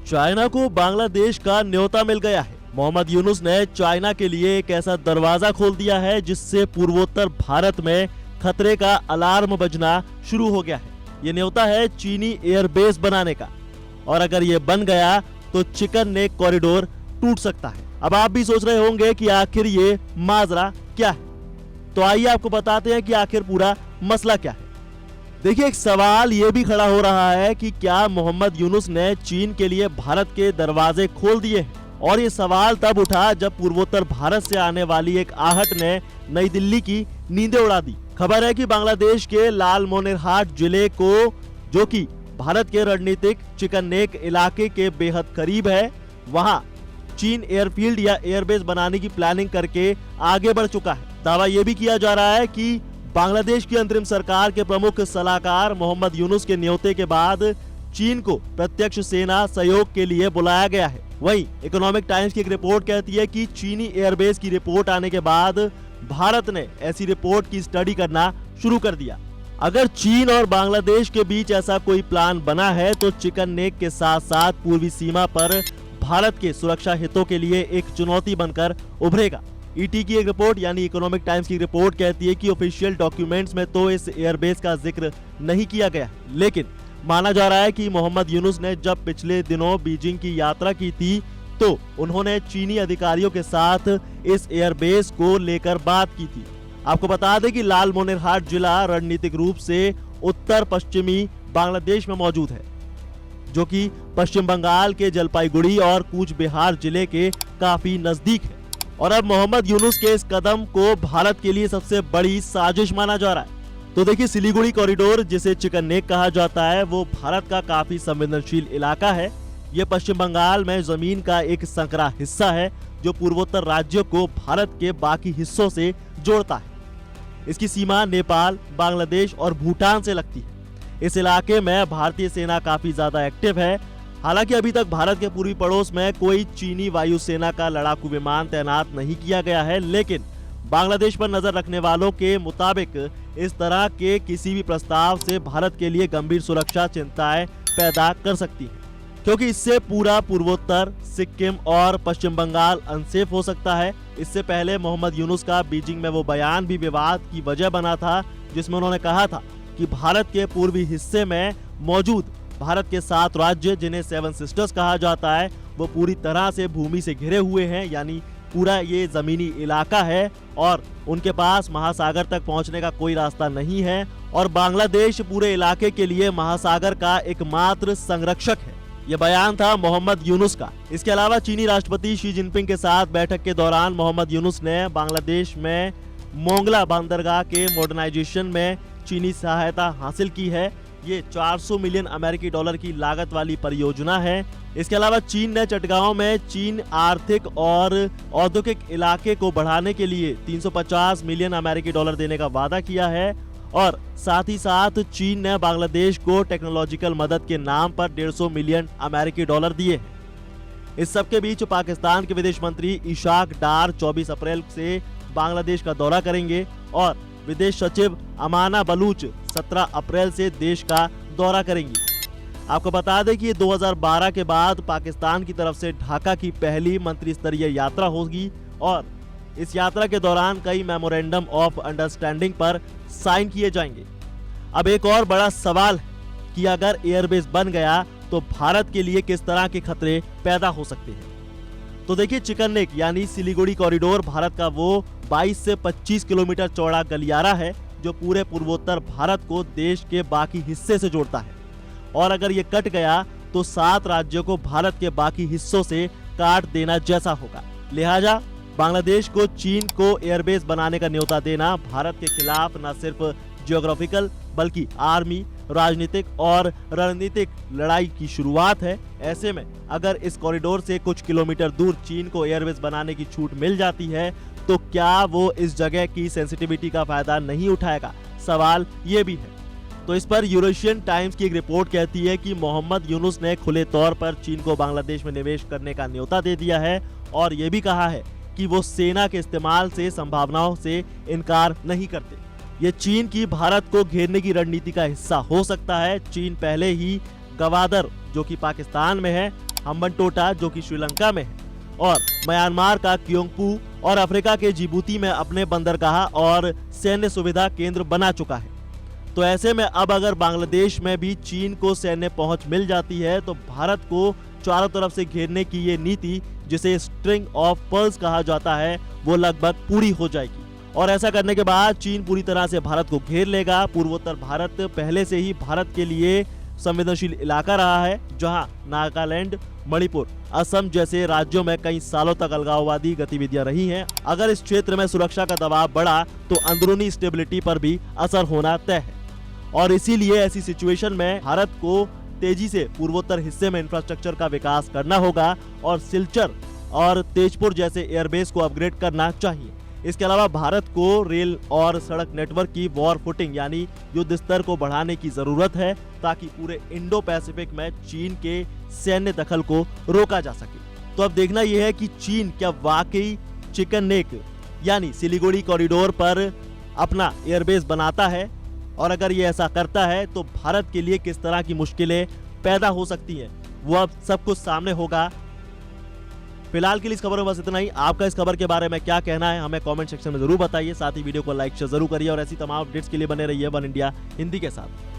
China को बांग्लादेश का न्योता मिल गया है। मोहम्मद यूनुस ने चाइना के लिए एक ऐसा दरवाजा खोल दिया है जिससे पूर्वोत्तर भारत में खतरे का अलार्म बजना शुरू हो गया है। ये न्योता है चीनी एयरबेस बनाने का, और अगर ये बन गया तो चिकन नेक कॉरिडोर टूट सकता है। अब आप भी सोच रहे होंगे कि आखिर ये माजरा क्या है, तो आइए आपको बताते हैं कि आखिर पूरा मसला क्या है। देखिए, एक सवाल ये भी खड़ा हो रहा है कि क्या मोहम्मद यूनुस ने चीन के लिए भारत के दरवाजे खोल दिए हैं, और ये सवाल तब उठा जब पूर्वोत्तर भारत से आने वाली एक आहट ने नई दिल्ली की नींदें उड़ा दी। खबर है कि बांग्लादेश के लालमोनेरहाट जिले को, जो कि भारत के रणनीतिक चिकन नेक इलाके के बेहद करीब है, वहां चीन एयरफील्ड या एयरबेस बनाने की प्लानिंग करके आगे बढ़ चुका है। दावा यह भी किया जा रहा है कि बांग्लादेश की अंतरिम सरकार के प्रमुख सलाहकार मोहम्मद यूनुस के न्योते के बाद चीन को प्रत्यक्ष सेना सहयोग के लिए बुलाया गया है। वहीं इकोनॉमिक टाइम्स की एक रिपोर्ट कहती है कि चीनी एयरबेस की रिपोर्ट आने के बाद भारत ने ऐसी रिपोर्ट की स्टडी करना शुरू कर दिया। अगर चीन और बांग्लादेश के बीच ऐसा कोई प्लान बना है तो चिकन नेक के साथ साथ पूर्वी सीमा पर भारत के सुरक्षा हितों के लिए एक चुनौती बनकर उभरेगा। ईटी की एक रिपोर्ट यानी इकोनॉमिक टाइम्स की रिपोर्ट कहती है कि ऑफिशियल डॉक्यूमेंट्स में तो इस एयरबेस का जिक्र नहीं किया गया, लेकिन माना जा रहा है कि मोहम्मद यूनुस ने जब पिछले दिनों बीजिंग की यात्रा की थी तो उन्होंने चीनी अधिकारियों के साथ इस एयरबेस को लेकर बात की थी। आपको बता दें कि लालमोनेरहाट जिला रणनीतिक रूप से उत्तर पश्चिमी बांग्लादेश में मौजूद है, जो कि पश्चिम बंगाल के जलपाईगुड़ी और कूच बिहार जिले के काफी नजदीक है। और अब मोहम्मद यूनुस के इस कदम को भारत के लिए सबसे बड़ी साजिश माना जा रहा है। तो देखिए, सिलीगुड़ी कॉरिडोर, जिसे चिकन नेक कहा जाता है, वो भारत का काफी संवेदनशील इलाका है। ये पश्चिम बंगाल में जमीन का एक संकरा हिस्सा है जो पूर्वोत्तर राज्यों को भारत के बाकी हिस्सों से जोड़ता है। इसकी सीमा नेपाल, बांग्लादेश और भूटान से लगती है। इस इलाके में भारतीय सेना काफी ज्यादा एक्टिव है। हालांकि अभी तक भारत के पूर्वी पड़ोस में कोई चीनी वायुसेना का लड़ाकू विमान तैनात नहीं किया गया है, लेकिन बांग्लादेश पर नजर रखने वालों के मुताबिक इस तरह के किसी भी प्रस्ताव से भारत के लिए गंभीर सुरक्षा चिंताएं पैदा कर सकती है, क्योंकि इससे पूरा पूर्वोत्तर, सिक्किम और पश्चिम बंगाल अनसेफ हो सकता है। इससे पहले मोहम्मद यूनुस का बीजिंग में वो बयान भी विवाद की वजह बना था, जिसमें उन्होंने कहा था कि भारत के पूर्वी हिस्से में मौजूद भारत के 7 राज्य, जिन्हें 7 सिस्टर्स कहा जाता है, वो पूरी तरह से भूमि से घिरे हुए हैं, यानी पूरा ये जमीनी इलाका है और उनके पास महासागर तक पहुंचने का कोई रास्ता नहीं है, और बांग्लादेश पूरे इलाके के लिए महासागर का एकमात्र संरक्षक है। यह बयान था मोहम्मद यूनुस का। इसके अलावा चीनी राष्ट्रपति शी जिनपिंग के साथ बैठक के दौरान मोहम्मद यूनुस ने बांग्लादेश में मोंगला बंदरगाह के मॉडर्नाइजेशन में चीनी सहायता हासिल की है। ये 400 मिलियन अमेरिकी डॉलर की लागत वाली परियोजना है। इसके अलावा चीन ने चटगांव में चीन आर्थिक और औद्योगिक इलाके को बढ़ाने के लिए 350 मिलियन अमेरिकी डॉलर देने का वादा किया है, और साथ ही साथ चीन ने बांग्लादेश को टेक्नोलॉजिकल मदद के नाम पर 150 मिलियन अमेरिकी डॉलर दिए हैं। इस सब के बीच पाकिस्तान के विदेश मंत्री इशाक डार 24 अप्रैल से बांग्लादेश का दौरा करेंगे और विदेश सचिव अमाना बलूच 17 अप्रैल से देश का दौरा करेंगी। आपको बता दें कि 2012 के बाद पाकिस्तान की तरफ से ढाका की पहली मंत्री स्तरीय यात्रा होगी, और इस यात्रा के दौरान कई मेमोरेंडम ऑफ अंडरस्टैंडिंग पर साइन किए जाएंगे। अब एक और बड़ा सवाल है कि अगर एयरबेस बन गया तो भारत के लिए किस तरह के खतरे पैदा हो सकते हैं। तो देखिए, चिकन नेक यानी सिलीगुड़ी कॉरिडोर भारत का वो 22 से 25 किलोमीटर चौड़ा गलियारा है जो पूरे पूर्वोत्तर भारत को देश के बाकी हिस्से से जोड़ता है, और अगर ये कट गया तो 7 राज्यों को भारत के बाकी हिस्सों से काट देना जैसा होगा। लिहाजा बांग्लादेश को चीन को एयरबेस बनाने का न्योता देना भारत के खिलाफ न सिर्फ जियोग्राफिकल बल्कि आर्मी, राजनीतिक और रणनीतिक लड़ाई की शुरुआत है। ऐसे में अगर इस कॉरिडोर से कुछ किलोमीटर दूर चीन को एयरबेस बनाने की छूट मिल जाती है तो क्या वो इस जगह की सेंसिटिविटी का फायदा नहीं उठाएगा, सवाल ये भी है। तो इस पर यूरेशियन टाइम्स की एक रिपोर्ट कहती है कि मोहम्मद यूनुस ने खुले तौर पर चीन को बांग्लादेश में निवेश करने का न्योता दे दिया है, और ये भी कहा है कि वो सेना के इस्तेमाल से संभावनाओं से इनकार नहीं करते। ये चीन की भारत को घेरने की रणनीति का हिस्सा हो सकता है। चीन पहले ही गवादर, जो कि पाकिस्तान में है, हम्बनटोटा जो कि श्रीलंका में है, और म्यांमार का क्योंगपू और अफ्रीका के जिबूती में अपने बंदरगाह और सैन्य सुविधा केंद्र बना चुका है। तो ऐसे में अब अगर बांग्लादेश में भी चीन को सैन्य पहुंच मिल जाती है तो भारत को चारों तरफ से घेरने की ये नीति, जिसे स्ट्रिंग ऑफ पर्ल्स कहा जाता है, वो लगभग पूरी हो जाएगी। और ऐसा करने के बाद चीन पूरी तरह से भारत को घेर लेगा। पूर्वोत्तर भारत पहले से ही भारत के लिए संवेदनशील इलाका रहा है, जहां नागालैंड, मणिपुर, असम जैसे राज्यों में कई सालों तक अलगाववादी गतिविधियां रही हैं। अगर इस क्षेत्र में सुरक्षा का दबाव बढ़ा तो अंदरूनी स्टेबिलिटी पर भी असर होना तय है। और इसीलिए ऐसी सिचुएशन में भारत को तेजी से पूर्वोत्तर हिस्से में इंफ्रास्ट्रक्चर का विकास करना होगा और सिलचर और तेजपुर जैसे एयरबेस को अपग्रेड करना चाहिए। इसके अलावा भारत को रेल और सड़क नेटवर्क की वॉर फुटिंग यानी युद्ध स्तर को बढ़ाने की जरूरत है, ताकि पूरे इंडो पैसिफिक में चीन के सैन्य दखल को रोका जा सके। तो अब देखना यह है कि चीन क्या वाकई चिकन नेक यानी सिलीगुड़ी कॉरिडोर पर अपना एयरबेस बनाता है, और अगर ये ऐसा करता है तो भारत के लिए किस तरह की मुश्किलें पैदा हो सकती हैं, वो अब सब कुछ सामने होगा। फिलहाल के लिए इस खबर में बस इतना ही। आपका इस खबर के बारे में क्या कहना है हमें कमेंट सेक्शन में जरूर बताइए। साथ ही वीडियो को लाइक शेयर जरूर करिए और ऐसी तमाम अपडेट्स के लिए बने रहिए वन इंडिया हिंदी के साथ।